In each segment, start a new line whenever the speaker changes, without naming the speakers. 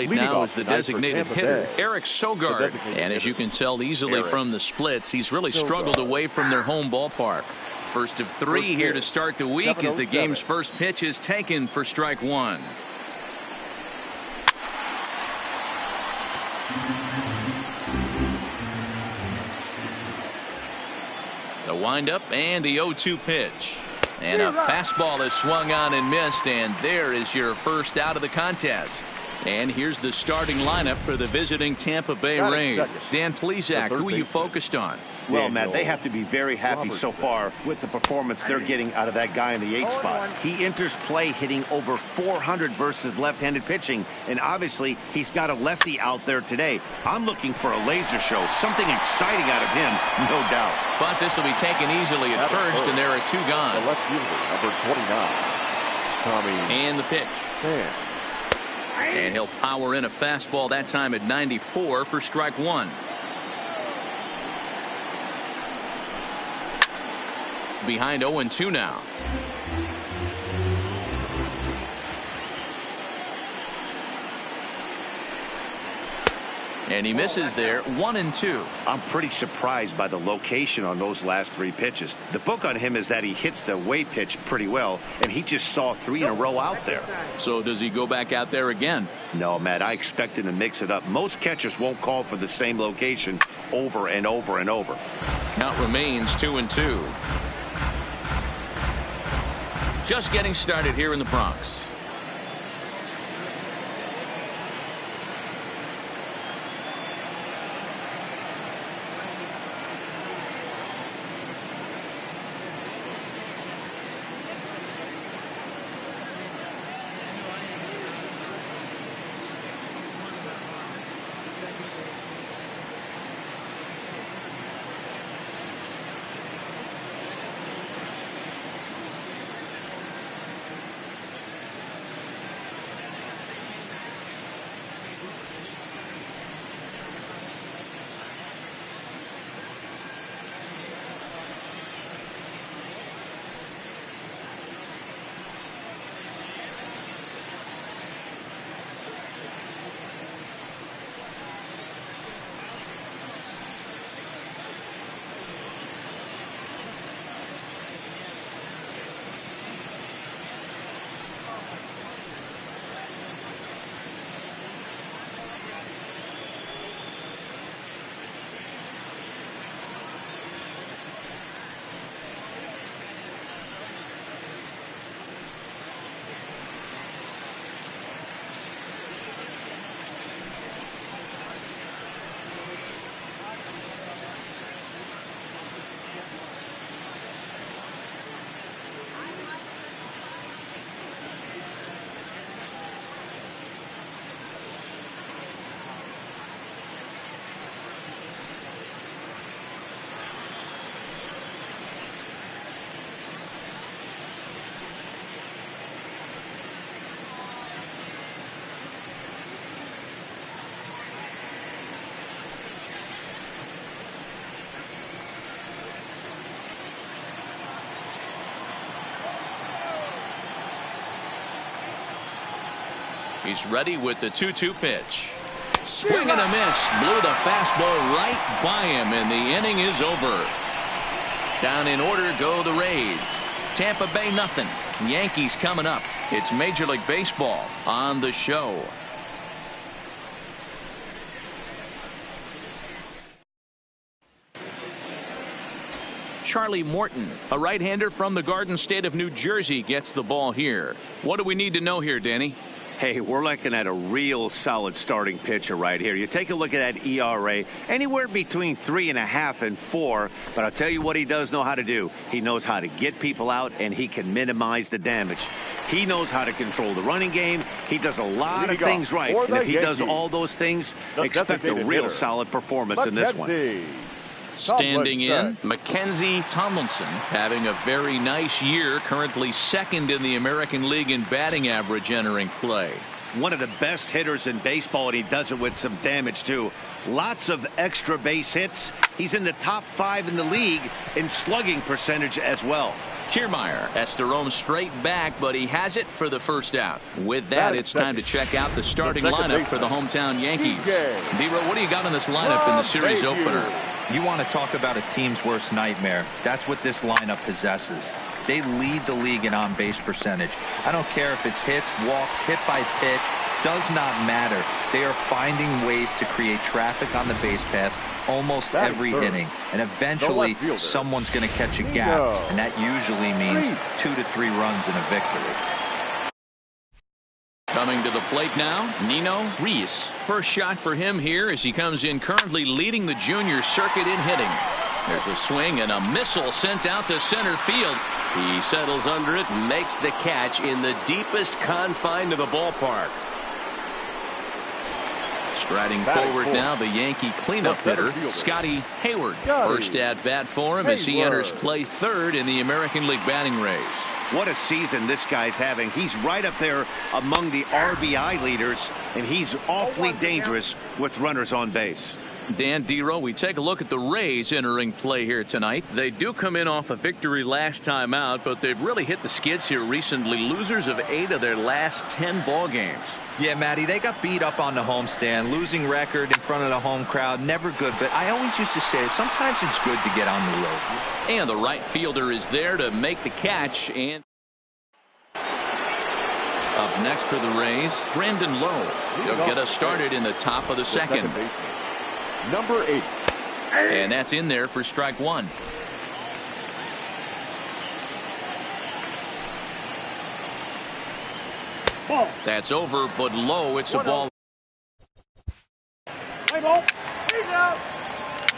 Now is the designated hitter, Eric Sogard. And as you can tell easily from the splits, he's really struggled away from their home ballpark. First of three here to start the week as the game's first pitch is taken for strike one. The windup and the 0-2 pitch. And a fastball is swung on and missed, and there is your first out of the contest. And here's the starting lineup for the visiting Tampa Bay Rays. Dan Plesac, who are you focused on?
Well, Matt, they have to be very happy so far with the performance they're getting out of that guy in the 8th spot. He enters play hitting over 400 versus left-handed pitching, and obviously he's got a lefty out there today. I'm looking for a laser show, something exciting out of him, no doubt.
But this will be taken easily at first, and there are two gone.
The left fielder, number 29, Tommy.
And the pitch.
Man.
And he'll power in a fastball that time at 94 for strike one. Behind 0-2 now. And he misses there, 1-2.
I'm pretty surprised by the location on those last three pitches. The book on him is that he hits the away pitch pretty well, and he just saw 3 in a row out there.
So does he go back out there again?
No, Matt, I expect him to mix it up. Most catchers won't call for the same location over and over and over.
Count remains 2-2. Just getting started here in the Bronx. He's ready with the 2-2 pitch. Swing and a miss. Blew the fastball right by him, and the inning is over. Down in order go the Rays. Tampa Bay nothing. Yankees coming up. It's Major League Baseball on the show. Charlie Morton, a right-hander from the Garden State of New Jersey, gets the ball here. What do we need to know here, Danny?
Hey, we're looking at a real solid starting pitcher right here. You take a look at that ERA, anywhere between 3.5 and 4. But I'll tell you what he does know how to do. He knows how to get people out, and he can minimize the damage. He knows how to control the running game. He does a lot of things right. And if he does all those things, expect a real solid performance in this one.
Standing in, Mackenzie Tomlinson having a very nice year, currently second in the American League in batting average entering play.
one of the best hitters in baseball, and he does it with some damage, too. Lots of extra base hits. He's in the top 5 in the league in slugging percentage as well.
Kiermaier has to roam straight back, but he has it for the first out. With that, it's time to check out the starting lineup for the hometown Yankees. D-Row, what do you got in this lineup in the series opener?
You want to talk about a team's worst nightmare. That's what this lineup possesses. They lead the league in on-base percentage. I don't care if it's hits, walks, hit by pitch. Does not matter. They are finding ways to create traffic on the base pass almost every inning. And eventually, someone's going to catch a gap. And that usually means 2 to 3 runs in a victory.
Coming to the plate now, Nino Reese. First shot for him here as he comes in currently leading the junior circuit in hitting. There's a swing and a missile sent out to center field.
He settles under it and makes the catch in the deepest confine of the ballpark.
Striding forward now, the Yankee cleanup hitter, Scotty Hayward. First at bat for him as he enters play third in the American League batting race.
What a season this guy's having. He's right up there among the RBI leaders, and he's awfully dangerous with runners on base.
Dan, D-Row, we take a look at the Rays entering play here tonight. They do come in off a victory last time out, but they've really hit the skids here recently. Losers of 8 of their last 10 ball games.
Yeah, Matty, they got beat up on the homestand. Losing record in front of the home crowd, never good. But I always used to say, sometimes it's good to get on the road.
And the right fielder is there to make the catch. And up next for the Rays, Brandon Lowe. He'll get us started in the top of the second.
Number 8.
And that's in there for strike 1. That's over, but low. It's a ball.
Play ball. He's out.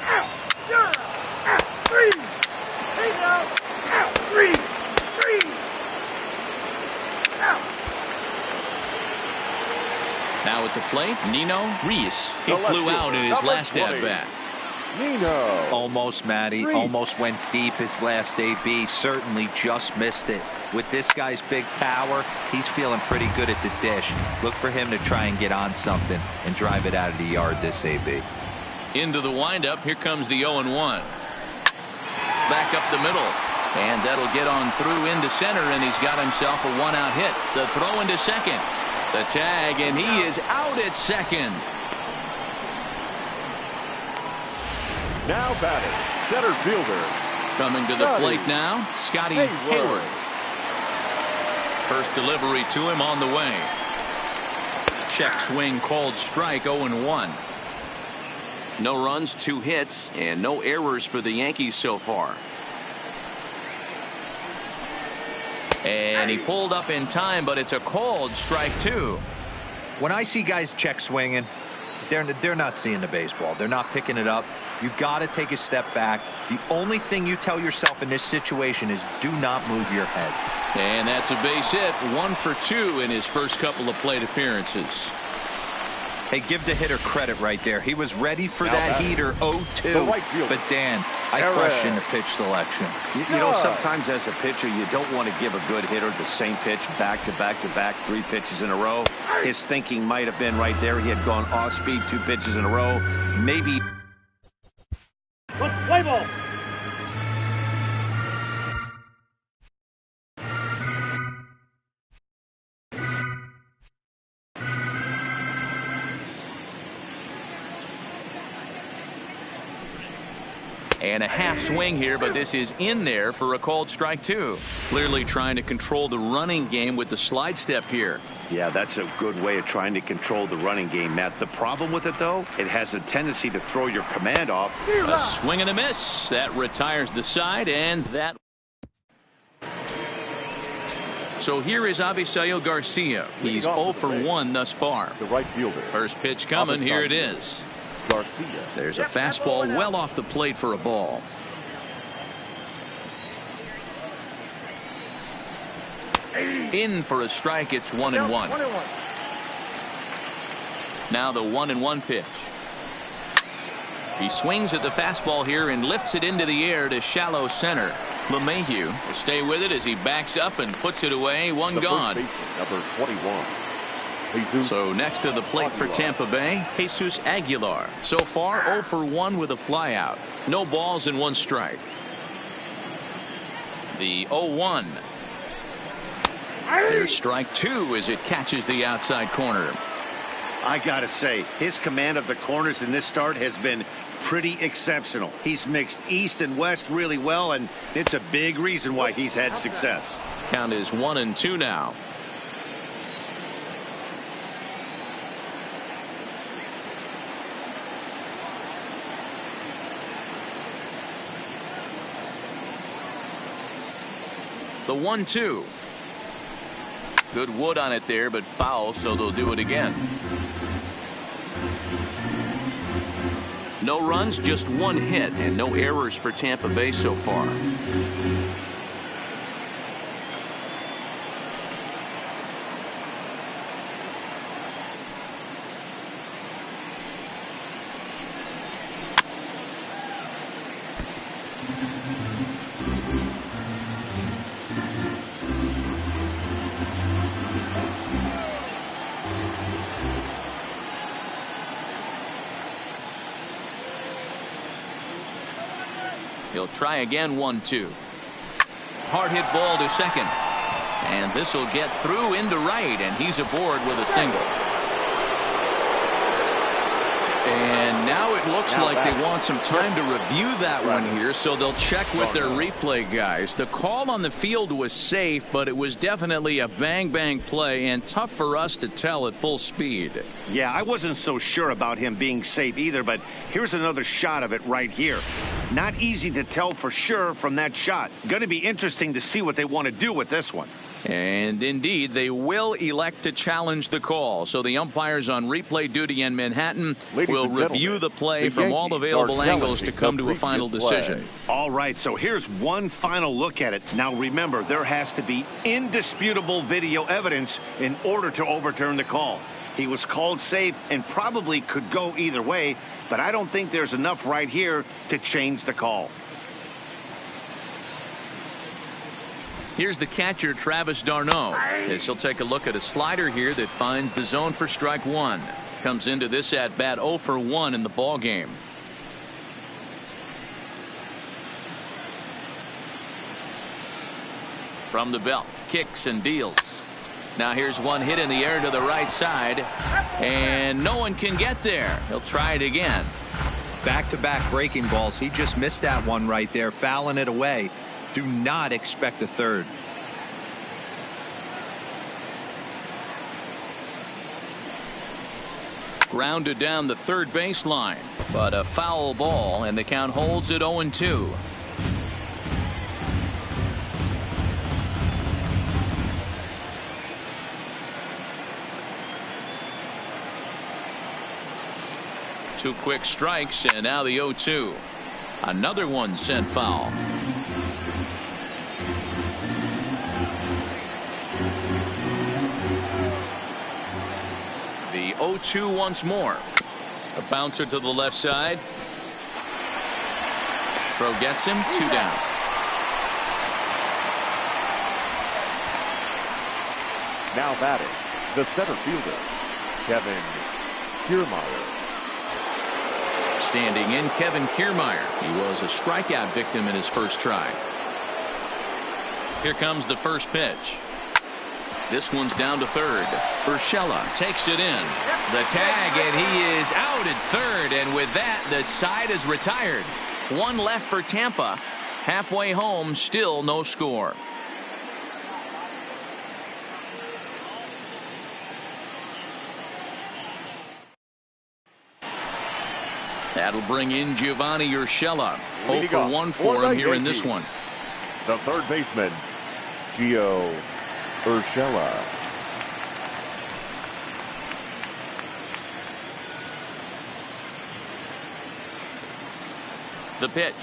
Out. You're out. 3. He's out. Out. 3. 3. Out.
Now at the plate, Nino Reese. He flew out in his last at-bat.
Nino.
Almost, Matty. Almost went deep his last AB. Certainly just missed it. With this guy's big power, he's feeling pretty good at the dish. Look for him to try and get on something and drive it out of the yard this AB.
Into the windup. Here comes the 0-1. Back up the middle. And that'll get on through into center, and he's got himself a 1-out hit. The throw into second. The tag, and he is out at second.
Now batting, center fielder.
Coming to the plate now, Scotty Hayward. First delivery to him on the way. Check swing called strike, 0-1. No runs, 2 hits, and no errors for the Yankees so far. And he pulled up in time, but it's a called strike 2.
When I see guys check swinging, they're not seeing the baseball. They're not picking it up. You got to take a step back. The only thing you tell yourself in this situation is do not move your head.
And that's a base hit. 1 for 2 in his first couple of plate appearances.
Hey, give the hitter credit right there. He was ready for that heater 0-2. But Dan, I question the pitch selection.
You know, sometimes as a pitcher, you don't want to give a good hitter the same pitch back to back to back, 3 pitches in a row. His thinking might have been right there. He had gone off speed 2 pitches in a row. Maybe.
Let's play ball.
And a half swing here, but this is in there for a called strike 2. Clearly trying to control the running game with the slide step here.
Yeah, that's a good way of trying to control the running game, Matt. The problem with it, though, it has a tendency to throw your command off.
A swing and a miss. That retires the side, and that. So here is Avisail Garcia. He's 0 for 1 thus far.
The right fielder.
First pitch coming. Here it is.
Garcia.
There's a fastball well off the plate for a ball. In for a strike. It's 1-1. Now the 1-1 pitch. He swings at the fastball here and lifts it into the air to shallow center. LeMahieu will stay with it as he backs up and puts it away. One gone.
Number 21.
So next to the plate for Tampa Bay, Jesus Aguilar. So far 0 for 1 with a flyout. No balls and 1 strike. The 0-1. There's strike 2 as it catches the outside corner.
I gotta say, his command of the corners in this start has been pretty exceptional. He's mixed east and west really well, and it's a big reason why he's had success.
Count is 1-2 now. The 1-2. Good wood on it there, but foul, so they'll do it again. No runs, just 1 hit, and no errors for Tampa Bay so far. He'll try again. 1-2. Hard hit ball to second. And this will get through into right, and he's aboard with a single. And now it looks like they want some time to review that one here, so they'll check with their replay guys. The call on the field was safe, but it was definitely a bang-bang play and tough for us to tell at full speed.
Yeah, I wasn't so sure about him being safe either, but here's another shot of it right here. Not easy to tell for sure from that shot. Going to be interesting to see what they want to do with this one.
And indeed, they will elect to challenge the call. So the umpires on replay duty in Manhattan will review the play from all available angles to come to a final decision.
All right, so here's one final look at it. Now remember, there has to be indisputable video evidence in order to overturn the call. He was called safe and probably could go either way, but I don't think there's enough right here to change the call.
Here's the catcher, Travis d'Arnaud, as he'll take a look at a slider here that finds the zone for strike 1. Comes into this at bat 0 for 1 in the ball game. From the belt, kicks and deals. Now here's one hit in the air to the right side, and no one can get there. He'll try it again.
Back-to-back breaking balls. He just missed that one right there, fouling it away. Do not expect a third.
Grounded down the third baseline, but a foul ball, and the count holds at 0-2. Two quick strikes, and now the 0-2. Another one sent foul. The 0-2 once more. A bouncer to the left side. Throw gets him. 2 down.
Now batting, the center fielder, Kevin Kiermaier.
Standing in, Kevin Kiermaier. He was a strikeout victim in his first try. Here comes the first pitch. This one's down to third. Urshela takes it in. The tag, and he is out at third. And with that, the side is retired. One left for Tampa. Halfway home, still no score. That'll bring in Giovanni Urshela. 0 for 1 for him here in this one.
The third baseman, Gio Urshela.
The pitch.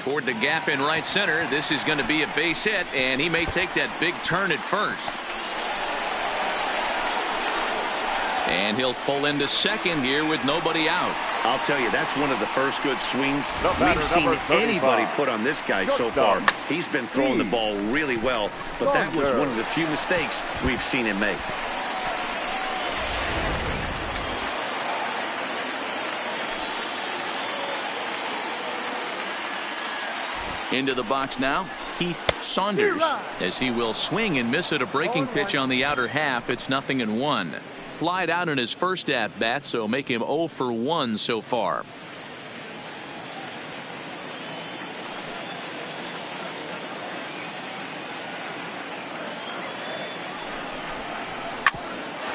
Toward the gap in right center. This is going to be a base hit, and he may take that big turn at first. And he'll pull into second here with nobody out.
I'll tell you, that's one of the first good swings we've seen anybody put on this guy so far. He's been throwing the ball really well, but that was one of the few mistakes we've seen him make.
Into the box now, Heath Saunders, as he will swing and miss at a breaking pitch on the outer half. It's 0-1. Flied out in his first at bat, so make him 0 for 1 so far.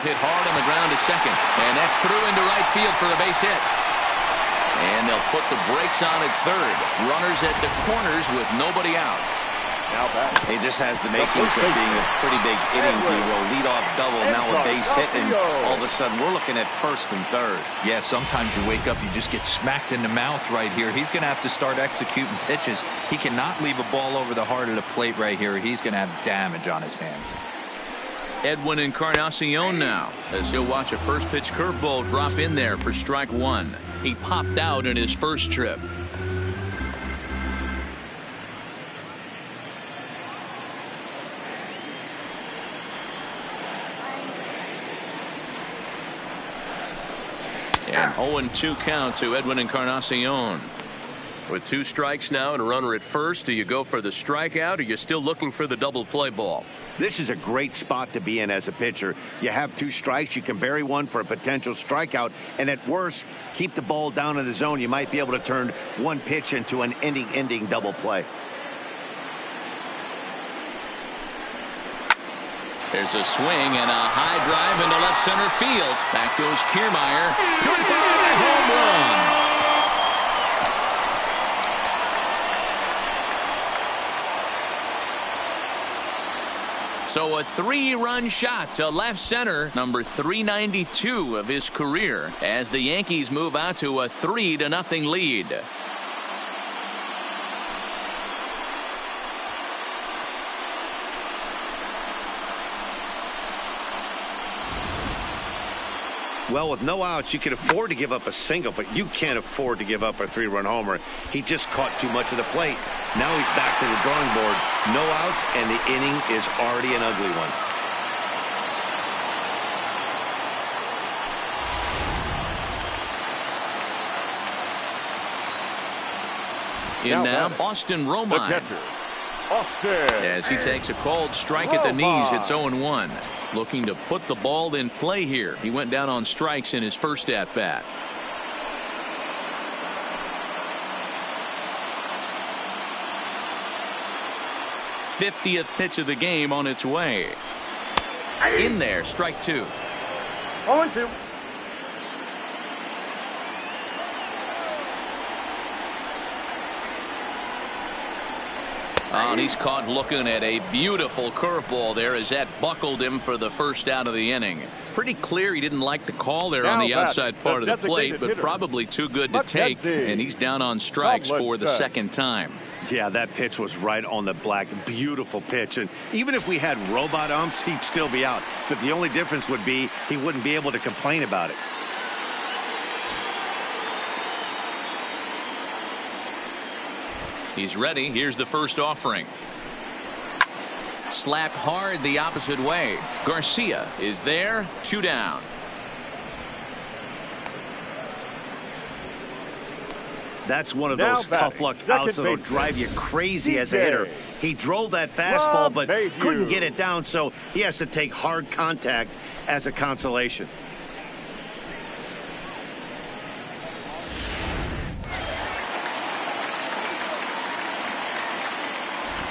Hit hard on the ground to second, and that's through into right field for a base hit. And they'll put the brakes on at third. Runners at the corners with nobody out.
Now back.
Hey, this has the makings of being a pretty big inning. Lead-off double, now a base hit, and all of a sudden we're looking at first and third.
Yeah, sometimes you wake up, you just get smacked in the mouth right here. He's going to have to start executing pitches. He cannot leave a ball over the heart of the plate right here. He's going to have damage on his hands.
Edwin Encarnacion now, as he'll watch a first pitch curveball drop in there for strike one. He popped out in his first trip. And 0-2 count to Edwin Encarnacion.
With 2 strikes now and a runner at first, do you go for the strikeout, or you're still looking for the double play ball?
This is a great spot to be in as a pitcher. You have 2 strikes, you can bury one for a potential strikeout, and at worst, keep the ball down in the zone. You might be able to turn one pitch into an ending double play.
There's a swing and a high drive into left center field. Back goes Kiermaier. Goodbye, home run. So a 3-run shot to left center, number 392 of his career, as the Yankees move out to a 3-0 lead.
Well, with no outs, you can afford to give up a single, but you can't afford to give up a 3-run homer. He just caught too much of the plate. Now he's back to the drawing board. No outs, and the inning is already an ugly one.
In now, Austin Romine. As he takes a called strike at the knees, it's 0-1. Looking to put the ball in play here. He went down on strikes in his first at-bat. '50th pitch of the game on its way. In there, strike 2.
0-2.
And he's caught looking at a beautiful curveball there as that buckled him for the first out of the inning. Pretty clear he didn't like the call there on the outside part of the plate, but probably too good to take, and he's down on strikes for the second time.
Yeah, that pitch was right on the black. Beautiful pitch. And even if we had robot umps, he'd still be out. But the only difference would be he wouldn't be able to complain about it.
He's ready. Here's the first offering. Slapped hard the opposite way. Garcia is there. 2 down.
That's one of those tough luck outs that'll drive you crazy as a hitter. He drove that fastball but couldn't get it down, so he has to take hard contact as a consolation.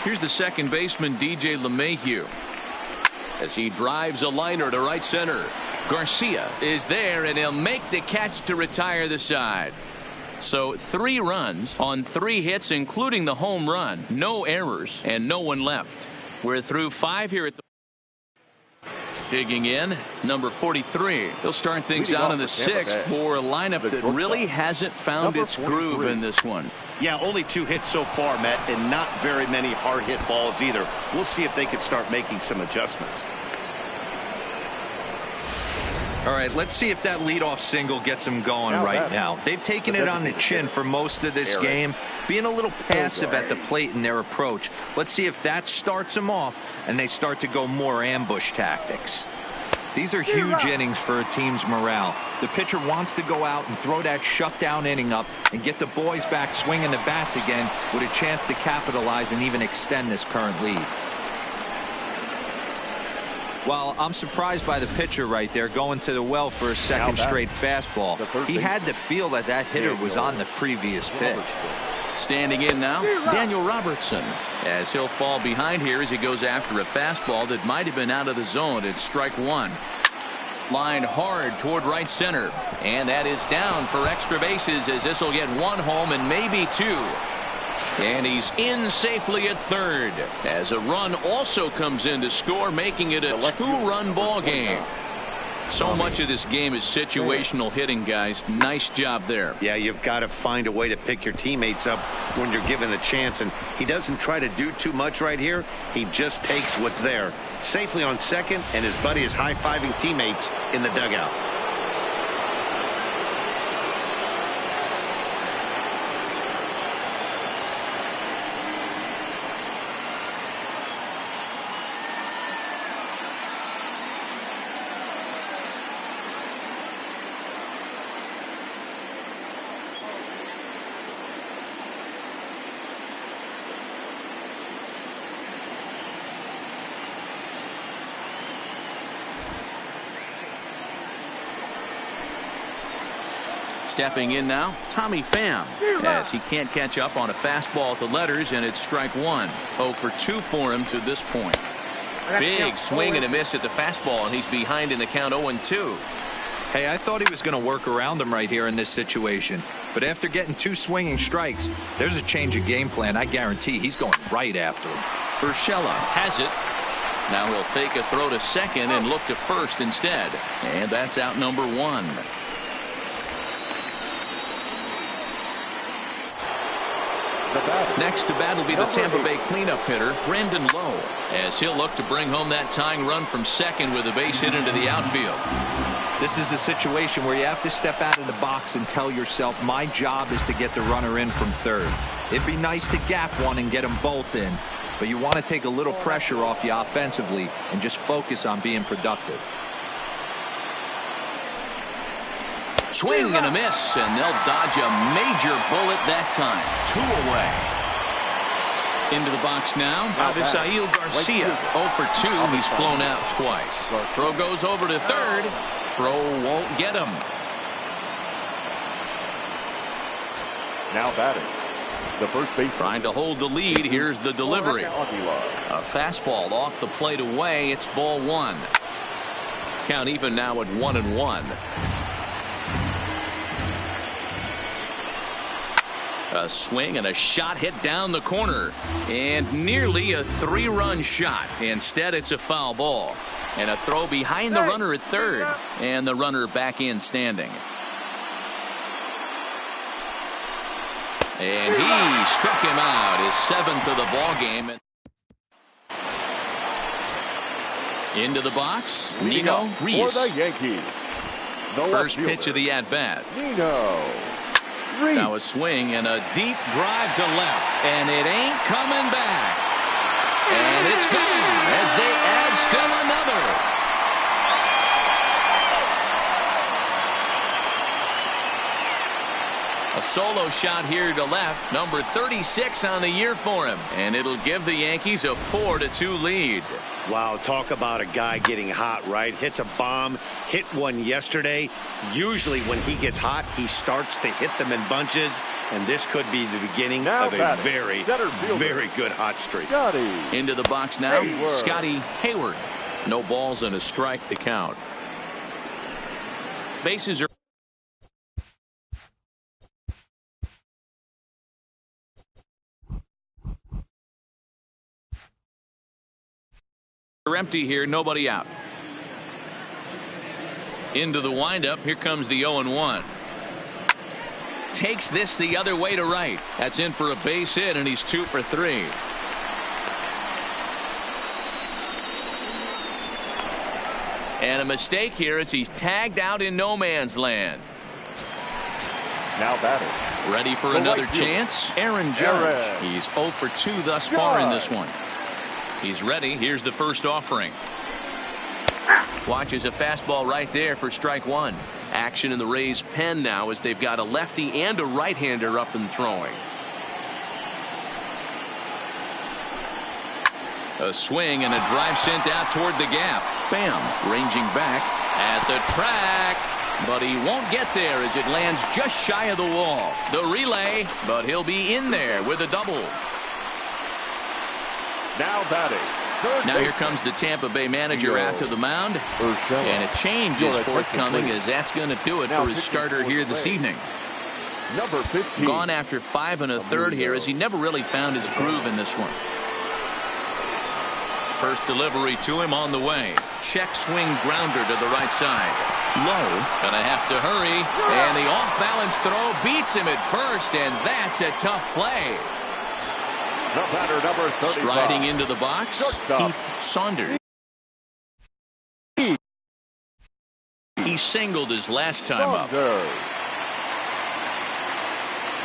Here's the second baseman, DJ LeMahieu, as he drives a liner to right center. Garcia is there, and he'll make the catch to retire the side. So 3 runs on 3 hits, including the home run. No errors and no one left. We're through 5 here at the. Digging in, number 43. He'll start things out in the 6th for a lineup that really hasn't found its groove in this one.
Yeah, only 2 hits so far, Matt, and not very many hard hit balls either. We'll see if they can start making some adjustments.
All right, let's see if that leadoff single gets them going right now. They've taken it on the chin for most of this game, being a little passive at the plate in their approach. Let's see if that starts them off and they start to go more ambush tactics. These are huge innings for a team's morale. The pitcher wants to go out and throw that shutdown inning up and get the boys back swinging the bats again with a chance to capitalize and even extend this current lead. Well, I'm surprised by the pitcher right there going to the well for a second straight fastball. He had to feel that that hitter was on the previous pitch.
Standing in now, Daniel Robertson, as he'll fall behind here as he goes after a fastball that might have been out of the zone. It's strike one. Lined hard toward right center, and that is down for extra bases as this will get one home and maybe two. And he's in safely at third as a run also comes in to score, making it a two-run ball game. So much of this game is situational hitting, guys. Nice job there.
Yeah, you've got to find a way to pick your teammates up when you're given the chance, and he doesn't try to do too much right here. He just takes what's there. Safely on second, and his buddy is high-fiving teammates in the dugout.
Stepping in now, Tommy Pham, as he can't catch up on a fastball at the letters, and it's strike one. 0 for 2 for him to this point. Big swing and a miss at the fastball, and he's behind in the count 0-2.
Hey, I thought he was going to work around him right here in this situation. But after getting 2 swinging strikes, there's a change of game plan. I guarantee he's going right after him.
Urshela has it. Now he'll fake a throw to second and look to first instead. And that's out number 1. Next to bat will be the Tampa Bay cleanup hitter, Brandon Lowe, as he'll look to bring home that tying run from second with a base hit into the outfield.
This is a situation where you have to step out of the box and tell yourself, my job is to get the runner in from third. It'd be nice to gap one and get them both in, but you want to take a little pressure off you offensively and just focus on being productive.
Swing and a miss, and they'll dodge a major bullet that time. 2 away. Into the box now, Avisail Garcia. 0 for 2. He's flown out twice. Throw goes over to third. Throw won't get him.
Now batting, the first base.
Trying to hold the lead. Here's the delivery. A fastball off the plate away. It's ball 1. Count even now at 1-1. A swing and a shot hit down the corner, and nearly a 3-run shot. Instead, it's a foul ball, and a throw behind the runner at third, and the runner back in standing. And he struck him out, his 7th of the ball game. Into the box, Nino Reyes.
For the Yankees, the
first pitch of the at-bat.
Nino.
Now a swing and a deep drive to left, and it ain't coming back. And it's gone as they add still another. A solo shot here to left, number 36 on the year for him, and it'll give the Yankees a 4-2 lead.
Wow, talk about a guy getting hot, right? Hits a bomb, hit one yesterday. Usually when he gets hot, he starts to hit them in bunches, and this could be the beginning of a very, very good hot streak.
Into the box now, Scotty Hayward. No balls and a strike to count. Bases are empty here, nobody out. Into the windup, here comes the 0-1. Takes this the other way to right. That's in for a base hit, and he's 2 for 3. And a mistake here as he's tagged out in no man's land.
Now batting.
Ready for another chance? Aaron Judge. He's 0 for 2 thus far in this one. He's ready. Here's the first offering. Watches a fastball right there for strike one. Action in the Rays' pen now as they've got a lefty and a right-hander up and throwing. A swing and a drive sent out toward the gap. Pham ranging back at the track, but he won't get there as it lands just shy of the wall. The relay, but he'll be in there with a double.
Now batting.
Now here comes the Tampa Bay manager out to the mound. And a change is forthcoming as that's going to do it for his starter here this evening.
Number 15.
Gone after 5 1/3 here as he never really found his groove in this one. First delivery to him on the way. Check swing grounder to the right side. Low. Gonna have to hurry. And the off-balance throw beats him at first, and that's a tough play.
The batter, number 35.
Striding into the box,
Shortstop.
Heath Saunders. He singled his last time up.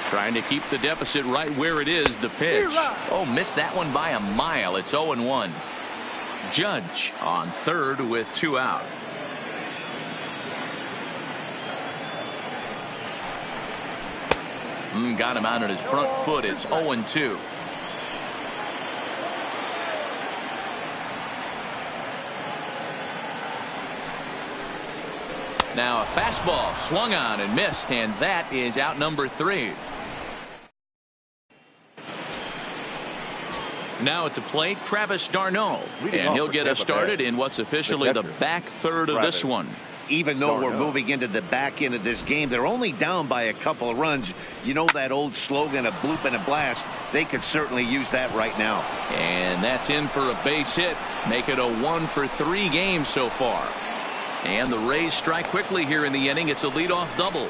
Trying to keep the deficit right where it is. The pitch. Oh, missed that one by a mile. It's 0-1. Judge on third with 2 out. Got him out on his front foot. It's 0-2. Now a fastball swung on and missed, and that is out number 3. Now at the plate, Travis d'Arnaud, and he'll get us started in what's officially the back third of this one.
Even though we're moving into the back end of this game, they're only down by a couple of runs. You know that old slogan, a bloop and a blast. They could certainly use that right now.
And that's in for a base hit. Make it a 1 for 3 game so far. And the Rays strike quickly here in the inning. It's a leadoff double.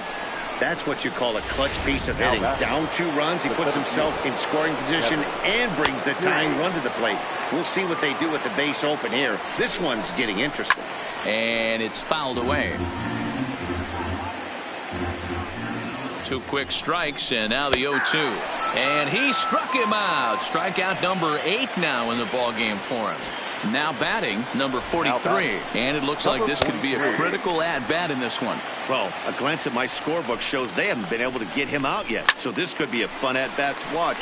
That's what you call a clutch piece of hitting. Down 2 runs, he puts himself in scoring position and brings the tying run to the plate. We'll see what they do with the base open here. This one's getting interesting.
And it's fouled away. 2 quick strikes, and now the 0-2. And he struck him out. Strikeout number 8 now in the ball game for him. Now batting, number 43. And it looks like this could be a critical at-bat in this one.
Well, a glance at my scorebook shows they haven't been able to get him out yet. So this could be a fun at-bat to watch.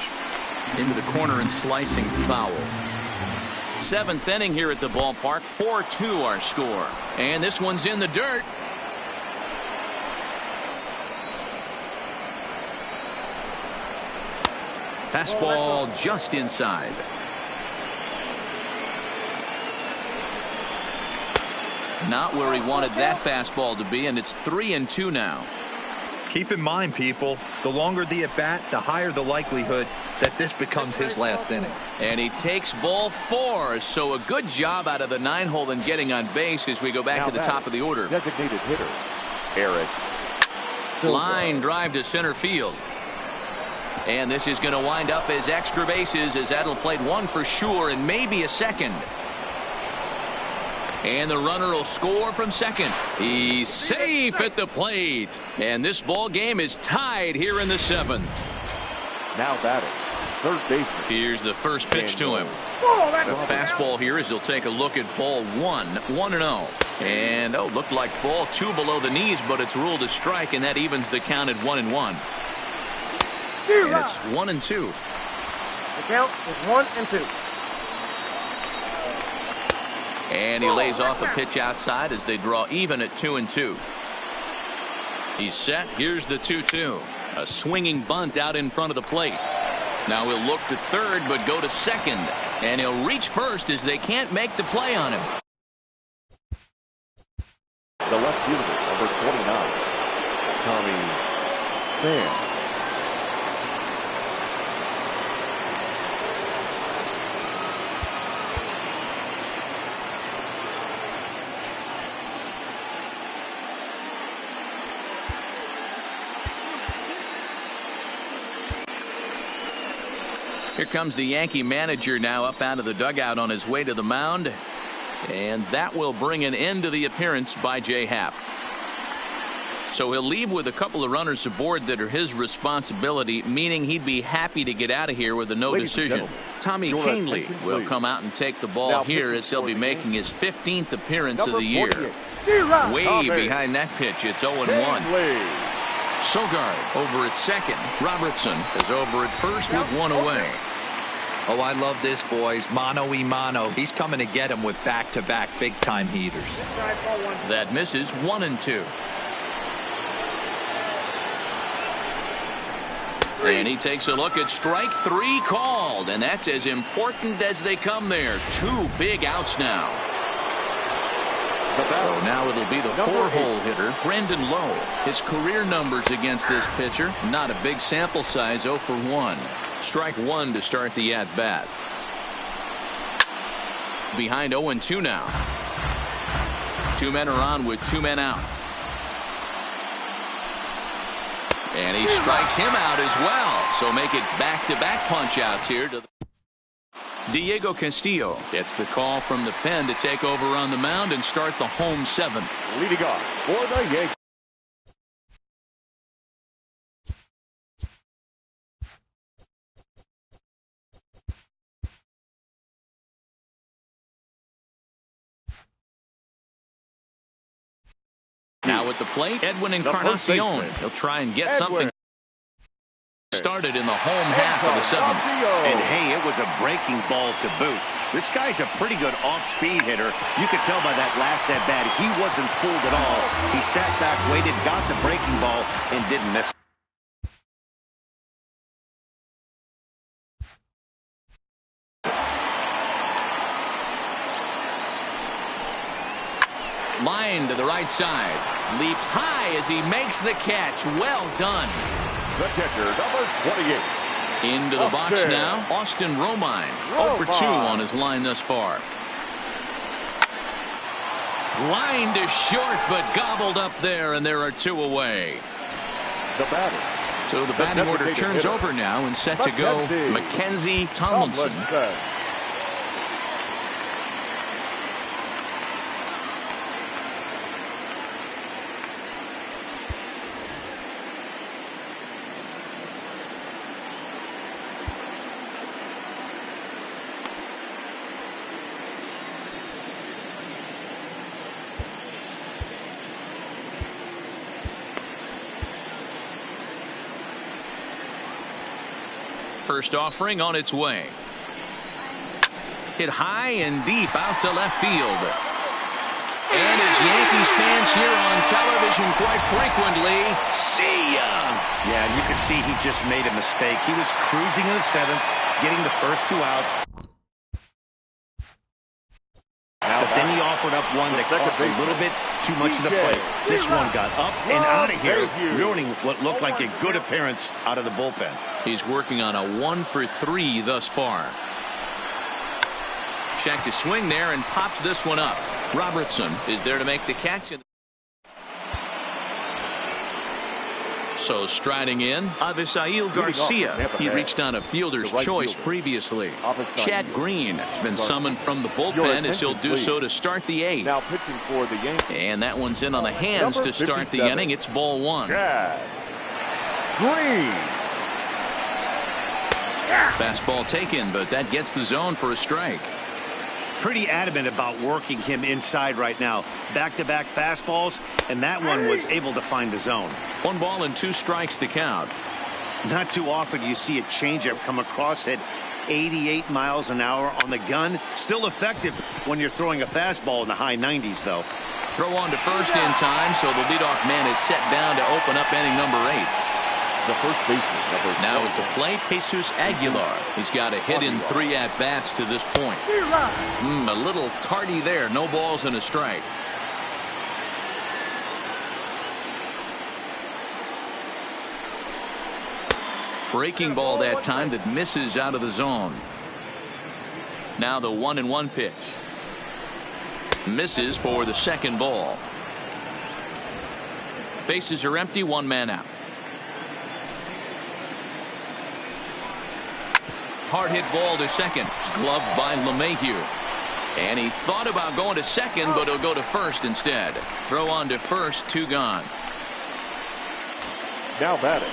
Into the corner and slicing foul. 7th inning here at the ballpark. 4-2 our score. And this one's in the dirt. Fastball just inside. Not where he wanted that fastball to be, and it's 3-2 now.
Keep in mind, people, the longer the at-bat, the higher the likelihood that this becomes his last inning.
And he takes ball 4, so a good job out of the 9-hole in getting on base as we go back to the top of the order.
Designated hitter, Eric.
Line drive to center field. And this is going to wind up as extra bases as that'll play 1 for sure and maybe a second. And the runner will score from second. He's safe at the plate. And this ball game is tied here in the 7th.
Now batting, third baseman.
Here's the first pitch to him. The fastball here as he'll take a look at ball 1, 1-0. And looked like ball 2 below the knees, but it's ruled a strike, and that evens the count at 1-1. And it's 1-2.
The count is 1-2.
And he lays off a pitch outside as they draw even at 2-2. He's set. Here's the 2-2. A swinging bunt out in front of the plate. Now he'll look to third but go to second. And he'll reach first as they can't make the play on him.
The left fielder, number 29, Tommy Pham.
Here comes the Yankee manager now up out of the dugout on his way to the mound. And that will bring an end to the appearance by J. Happ. So he'll leave with a couple of runners aboard that are his responsibility, meaning he'd be happy to get out of here with a no decision. Tommy Kingley will come out and take the ball here as he'll be making his 15th appearance of the year. Way behind that pitch, it's 0-1. Sogard over at second. Robertson is over at first with one away.
Oh, I love this, boys. Mano-y-mano. He's coming to get him with back-to-back big-time heaters.
That misses 1-2. And he takes a look at strike three called, and that's as important as they come there. Two big outs now. So now it'll be the four-hole hitter, Brandon Lowe. His career numbers against this pitcher, not a big sample size, 0 for 1. Strike one to start the at-bat. Behind 0-2 now. Two men are on with two men out. And he strikes him out as well. So make it back-to-back punch-outs here. Diego Castillo gets the call from the pen to take over on the mound and start the home seventh.
Leading off for the Yankees.
Now at the plate, Edwin Encarnacion. He'll try and get something started in the home half of the seventh.
And hey, it was a breaking ball to boot. This guy's a pretty good off-speed hitter. You could tell by that last at-bat he wasn't fooled at all. He sat back, waited, got the breaking ball, and didn't miss.
Line to the right side. Leaps high as he makes the catch. Well done.
The catcher, number 28.
Into the box now, Austin Romine. 0 for 2 on his line thus far. Line to short, but gobbled up there, and there are two away.
The batter.
So the batting order turns over now and set to go Mackenzie Tomlinson. First offering on its way. Hit high and deep out to left field. And as Yankees fans here on television quite frequently, see ya!
Yeah, and you could see he just made a mistake. He was cruising in the seventh, getting the first two outs. But then he offered up one that caught a little bit too much of the plate. This one got up and out of here, ruining what looked like a good appearance out of the bullpen.
He's working on a 1 for 3 thus far. Check the swing there and pops this one up. Robertson is there to make the catch. So striding in, Avisail Garcia. He reached on a fielder's choice previously. Chad Green has been summoned from the bullpen as he'll do so to start the 8th.
Now pitching for the Yankees.
And that one's in on the hands to start the inning. It's ball 1.
Chad Green.
Fastball taken, but that gets the zone for a strike.
Pretty adamant about working him inside right now. Back-to-back fastballs, and that one was able to find the zone.
1 ball and 2 strikes to count.
Not too often you see a changeup come across at 88 miles an hour on the gun. Still effective when you're throwing a fastball in the high 90s, though.
Throw on to first in time, so the leadoff man is set down to open up inning number 8.
The first baseman, number
now at the plate, Jesus Aguilar. He's got a hit in 3 at-bats to this point. A little tardy there. No balls and a strike. Breaking ball that time that misses out of the zone. Now the 1-1 pitch. Misses for the second ball. Bases are empty. 1 man out. Hard hit ball to second. Gloved by LeMahieu. And he thought about going to second, but he'll go to first instead. Throw on to first, 2 gone.
Now batting.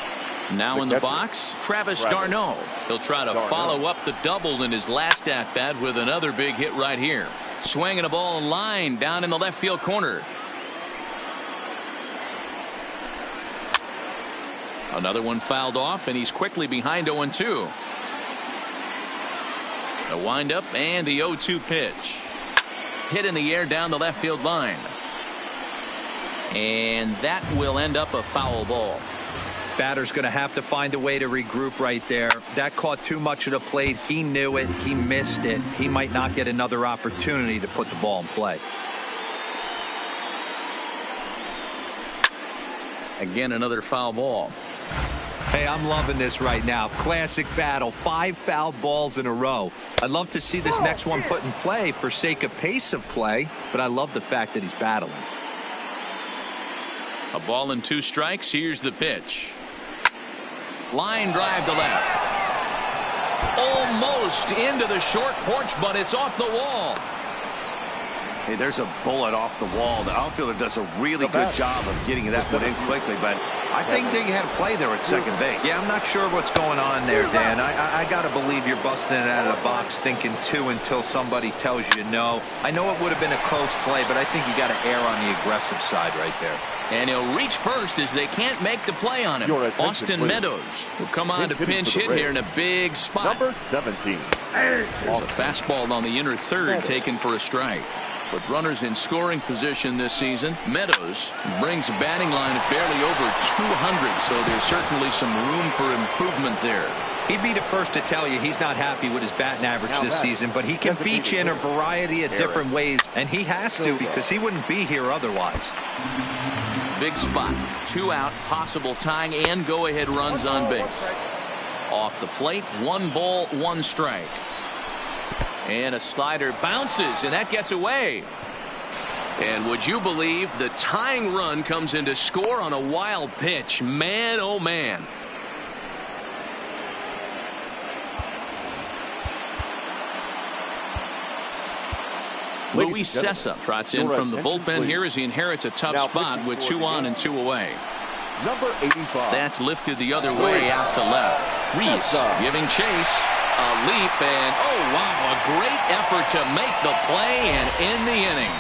Now in the box, Travis d'Arnaud. He'll try to follow up the double in his last at-bat with another big hit right here. Swinging a ball in line down in the left field corner. Another one fouled off, and he's quickly behind 0-2. A windup and the 0-2 pitch. Hit in the air down the left field line. And that will end up a foul ball.
Batter's going to have to find a way to regroup right there. That caught too much of the plate. He knew it. He missed it. He might not get another opportunity to put the ball in play.
Again, another foul ball.
Hey, I'm loving this right now. Classic battle. 5 foul balls in a row. I'd love to see this next one put in play for sake of pace of play, but I love the fact that he's battling.
A ball and 2 strikes. Here's the pitch. Line drive to left. Almost into the short porch, but it's off the wall.
Hey, there's a bullet off the wall. The outfielder does a really good job of getting that one in quickly, but I think they had a play there at second base.
Yeah, I'm not sure what's going on there, Dan. I got to believe you're busting it out of the box thinking 2 until somebody tells you no. I know it would have been a close play, but I think you got to err on the aggressive side right there.
And he'll reach first as they can't make the play on him. Austin Meadows will come on to pinch hit here in a big spot.
Number 17.
There's a fastball on the inner third taken for a strike. With runners in scoring position this season, Meadows brings a batting line of barely over 200, so there's certainly some room for improvement there.
He'd be the first to tell you he's not happy with his batting average this season, but he can beat you in a variety of different ways, and he has to because he wouldn't be here otherwise.
Big spot. 2 out, possible tying and go-ahead runs on base. Off the plate, 1 ball, 1 strike. And a slider bounces, and that gets away. And would you believe the tying run comes in to score on a wild pitch? Man, oh man. Luis Cessa trots in from the bullpen here as he inherits a tough spot with 2 on and 2 away.
Number 85.
That's lifted the other way out to left. Reese giving chase. A leap, and oh wow, a great effort to make the play and end the inning.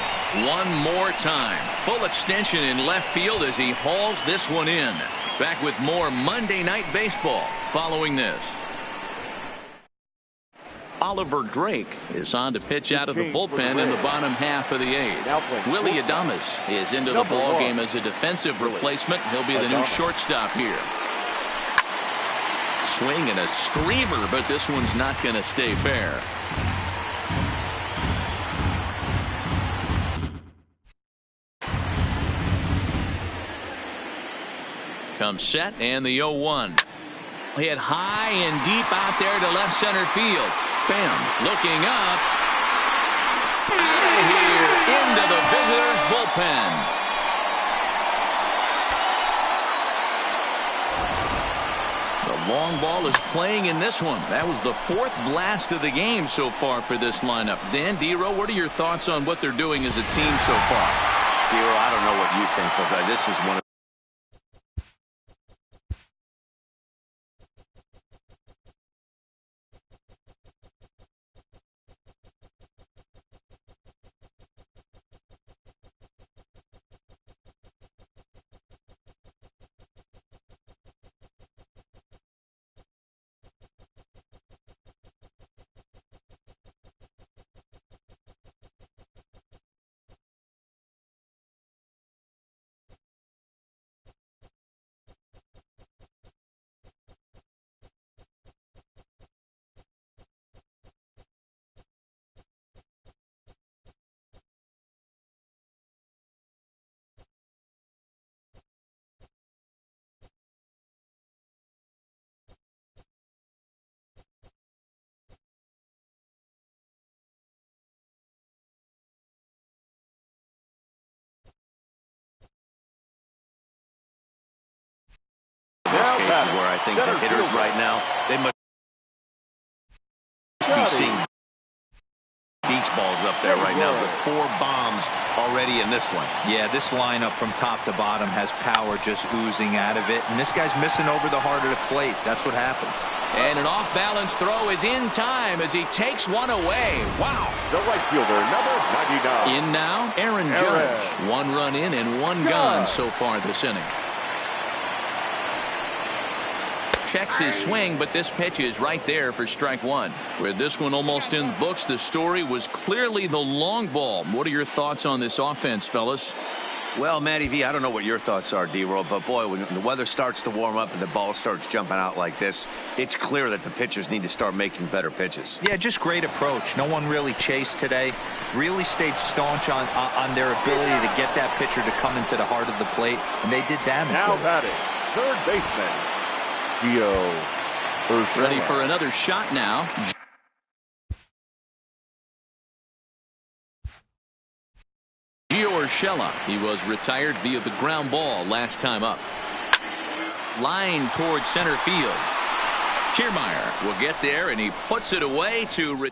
One more time. Full extension in left field as he hauls this one in. Back with more Monday Night Baseball following this. Oliver Drake is on to pitch out of the bullpen in the bottom half of the 8th. Willie Adames is into the ball game as a defensive replacement. He'll be the new shortstop here. Swing and a screamer, but this one's not going to stay fair. Comes set and the 0-1. Hit high and deep out there to left center field. Pham looking up. Out of here into the visitors' bullpen. Long ball is playing in this one. That was the 4th blast of the game so far for this lineup. Dan, Dero, what are your thoughts on what they're doing as a team so far?
Dero, I don't know what you think, but this is one of where I think the hitters right now, they must be seeing punch balls up there right now with 4 bombs already in this one.
Yeah, this lineup from top to bottom has power just oozing out of it. And this guy's missing over the heart of the plate. That's what happens.
And an off-balance throw is in time as he takes one away. Wow.
The right fielder, number 99.
In now, Aaron Judge. 1 run in and 1 gone so far this inning. Checks his swing, but this pitch is right there for strike 1. With this one almost in the books, the story was clearly the long ball. What are your thoughts on this offense, fellas?
Well, Matty V, I don't know what your thoughts are, D-Roll, but boy, when the weather starts to warm up and the ball starts jumping out like this, it's clear that the pitchers need to start making better pitches.
Yeah, just great approach. No one really chased today. Really stayed staunch on their ability to get that pitcher to come into the heart of the plate, and they did damage.
Now batting, third baseman, Gio.
Ready for another shot now. He was retired via the ground ball last time up. Line towards center field. Kiermaier will get there, and he puts it away to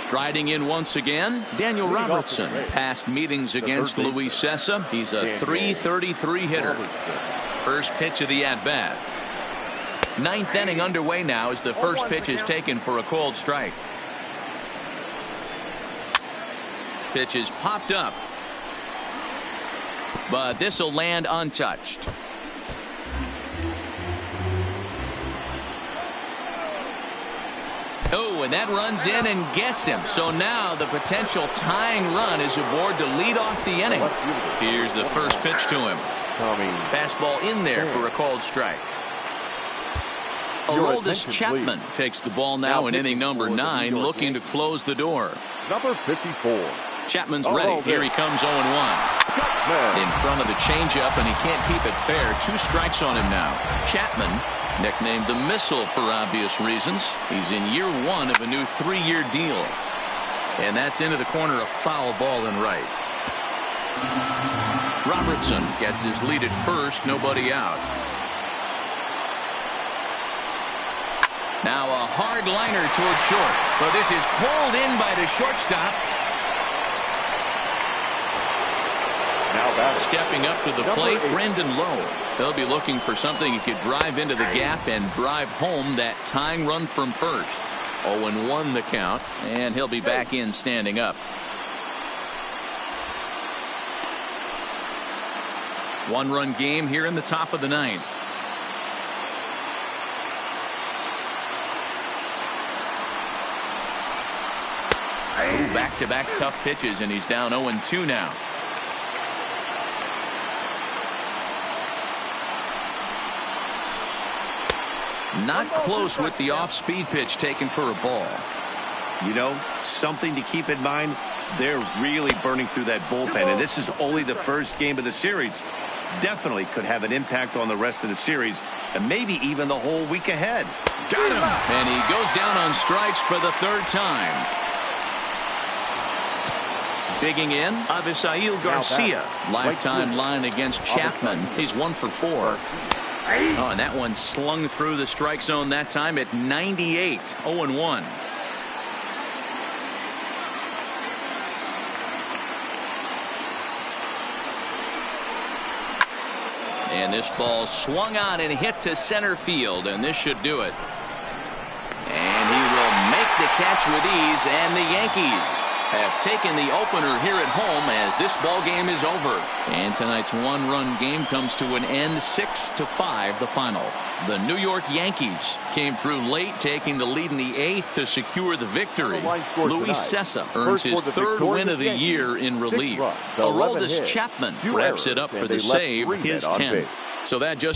striding in once again. Daniel Robertson. Past meetings against Luis Cessa. He's a .333 hitter. First pitch of the at-bat. 9th inning underway now as the first pitch is taken for a called strike. Pitch is popped up, but this will land untouched. Oh, and that runs in and gets him. So now the potential tying run is aboard to lead off the inning. Here's the first pitch to him. Fastball in there for a called strike. Aroldis Chapman takes the ball now in inning number 9, looking to close the door.
Number 54.
Chapman's ready. Here he comes 0-1. In front of the changeup, and he can't keep it fair. 2 strikes on him now. Chapman, nicknamed the Missile for obvious reasons. He's in year 1 of a new 3-year deal. And that's into the corner, a foul ball and right. Robertson gets his lead at first, nobody out. Now a hard liner toward short. But this is pulled in by the shortstop.
Now
stepping up to the plate, Brendan Lowe. They'll be looking for something he could drive into the gap and drive home that tying run from first. 0-1 the count, and he'll be back in standing up. 1-run game here in the top of the 9th. Back-to-back tough pitches, and he's down 0-2 now. Not close with the off-speed pitch taken for a ball.
You know, something to keep in mind, they're really burning through that bullpen, and this is only the first game of the series. Definitely could have an impact on the rest of the series, and maybe even the whole week ahead.
Got him! And he goes down on strikes for the 3rd time. Digging in, Avisail Garcia. Lifetime line against Chapman. He's 1 for 4. Oh, and that one slung through the strike zone that time at 98. 0-1. And this ball swung on and hit to center field, and this should do it. And he will make the catch with ease, and the Yankees have taken the opener here at home as this ball game is over. And tonight's 1-run game comes to an end, 6-5 the final. The New York Yankees came through late, taking the lead in the 8th to secure the victory. Luis Cessa earns his 3rd win of the year in relief. Aroldis Chapman wraps it up for the save, his 10th. So that just